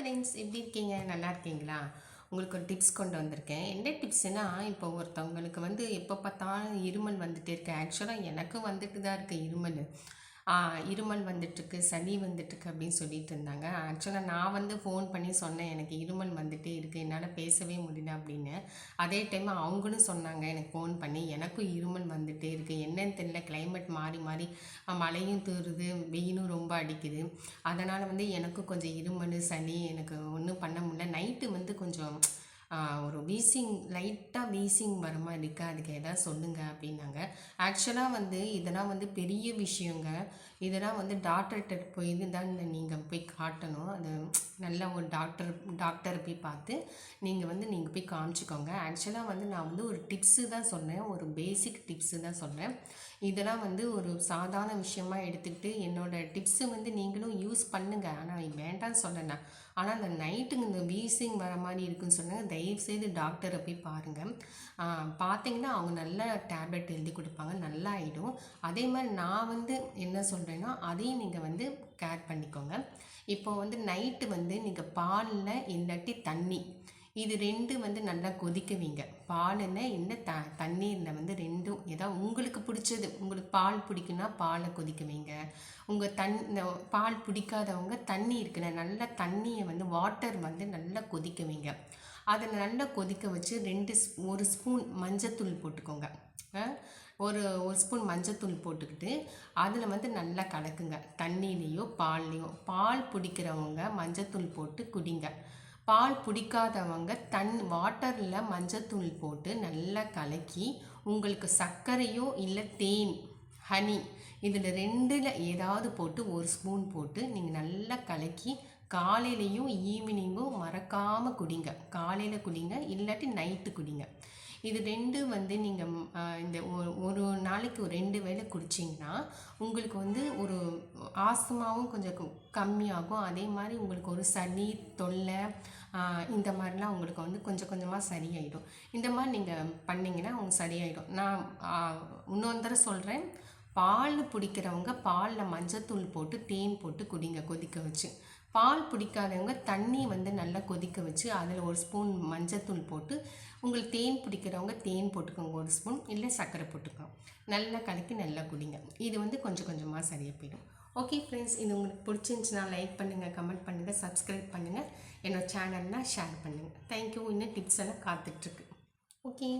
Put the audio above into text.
Friends, எப்படி இருக்கீங்க? நல்லா இருக்கீங்களா? உங்களுக்கு ஒரு டிப்ஸ் கொண்டு வந்திருக்கேன். என்ன டிப்ஸ்னா, இப்போ ஒருத்தவங்களுக்கு எப்போ பார்த்தாலும் இருமல் வந்துட்டே இருக்கு. ஆக்சுவலாக எனக்கும் வந்துட்டு தான் இருக்குது இருமல். இருமல் வந்துட்டுருக்கு, சளி வந்துட்டுருக்கு அப்படின்னு சொல்லிட்டு இருந்தாங்க. ஆக்சுவலாக நான் ஃபோன் பண்ணி சொன்னேன், எனக்கு இருமல் வந்துட்டே இருக்குது, என்னால் பேசவே முடியல அப்படின்னு. அதே டைம் அவங்களும் சொன்னாங்க எனக்கு ஃபோன் பண்ணி, எனக்கும் இருமல் வந்துட்டே இருக்குது, என்னன்னு தெரியல, கிளைமேட் மாறி மாறி மழையும் தூறுது, வெயிலும் ரொம்ப அடிக்குது. அதனால் எனக்கும் கொஞ்சம் இருமல் சளி எனக்கு ஒன்றும் பண்ண முடியல. நைட்டு கொஞ்சம் ஒரு லைட்டாக வீசிங் வர மாதிரி இருக்கு, அதுக்கு எதாவது சொல்லுங்கள் அப்படின்னாங்க. ஆக்சுவலாக இதெல்லாம் பெரிய விஷயங்க. இதெல்லாம் டாக்டர்கிட்ட போய் தான் நீங்கள் போய் காட்டணும். அது நல்ல ஒரு டாக்டரை போய் பார்த்து நீங்கள் போய் காமிச்சிக்கோங்க. ஆக்சுவலாக நான் ஒரு டிப்ஸு தான் சொன்னேன், ஒரு பேசிக் டிப்ஸு தான் சொன்னேன். இதெல்லாம் ஒரு சாதாரண விஷயமா எடுத்துக்கிட்டு என்னோடய டிப்ஸு நீங்களும் யூஸ் பண்ணுங்கள். ஆனால் வேண்டான்னு சொல்லலை. ஆனால் அந்த நைட்டுங்க இந்த வீசிங் வர மாதிரி இருக்குன்னு சொன்னாங்க. தயவுசெய்து டாக்டரை போய் பாருங்கள். பார்த்தீங்கன்னா அவங்க நல்ல டேப்லெட் எழுதி கொடுப்பாங்க, நல்லா ஆகிடும். அதே மாதிரி நான் என்ன சொல்கிறேன்னா, அதையும் நீங்கள் கேர் பண்ணிக்கோங்க. இப்போது நைட்டு நீங்கள் பாலில் இல்லாட்டி தண்ணி, இது ரெண்டு நல்லா கொதிக்க வைங்க. பாலில் இல்லை தண்ணீரில் ரெண்டும் ஏதாவது உங்களுக்கு பிடிச்சது. உங்களுக்கு பால் பிடிக்குன்னா பாலை கொதிக்க வைங்க. இந்த பால் பிடிக்காதவங்க தண்ணி இருக்குல்ல, நல்லா தண்ணியை வாட்டர் நல்லா கொதிக்க வைங்க. அதை நல்லா கொதிக்க வச்சு ஒரு ஸ்பூன் மஞ்சத்தூள் போட்டுக்கோங்க. ஒரு ஸ்பூன் மஞ்சத்தூள் போட்டுக்கிட்டு அதில் நல்லா கலக்குங்க. தண்ணியிலையோ பால்லையோ. பால் பிடிக்கிறவங்க மஞ்சத்தூள் போட்டு குடிங்க. பால் பிடிக்காதவங்க வாட்டரில் மஞ்சத்தூள் போட்டு நல்லா கலக்கி, உங்களுக்கு சர்க்கரையோ இல்லை தேன், ஹனி, இதில் ரெண்டில் ஏதாவது போட்டு ஒரு ஸ்பூன் போட்டு நீங்கள் நல்லா கலக்கி காலையிலையும் ஈவினிங்கும் மறக்காமல் குடிங்க. காலையில் குடிங்க, இல்லாட்டி நைட்டு குடிங்க. இது ரெண்டு நீங்கள் இந்த ஒரு நாளைக்கு ஒரு 2 வேளை குடிச்சிங்கன்னா உங்களுக்கு ஒரு ஆஸ்துமாவும் கொஞ்சம் கம்மியாகும். அதே மாதிரி உங்களுக்கு ஒரு சளி தொல்லை இந்த மாதிரிலாம் உங்களுக்கு கொஞ்சம் கொஞ்சமாக சரியாயிடும். இந்த மாதிரி நீங்கள் பண்ணிங்கன்னா உங்களுக்கு சரியாயிடும். நான் இன்னொரு தடவை சொல்கிறேன், பால் பிடிக்கிறவங்க பாலில் மஞ்சத்தூள் போட்டு தேன் போட்டு குடிங்க கொதிக்க வச்சு. பால் பிடிக்காதவங்க தண்ணி நல்லா கொதிக்க வச்சு அதில் ஒரு ஸ்பூன் மஞ்சத்தூள் போட்டு, உங்களுக்கு தேன் பிடிக்கிறவங்க தேன் போட்டுக்கோங்க, ஒரு ஸ்பூன், இல்லை சர்க்கரை போட்டுக்கோங்க. நல்லா கலக்கி நல்லா குடிங்க. இது கொஞ்சம் கொஞ்சமாக சரியாக போயிடும். ஓகே ஃப்ரெண்ட்ஸ், இது உங்களுக்கு பிடிச்சிருந்துச்சுன்னா லைக் பண்ணுங்கள், கமெண்ட் பண்ணுங்கள், சப்ஸ்கிரைப் பண்ணுங்கள், என்னோடய சேனல்னால் ஷேர் பண்ணுங்கள். தேங்க்யூ. இன்னும் டிப்ஸ் எல்லாம் காத்துட்ருக்கு. ஓகே.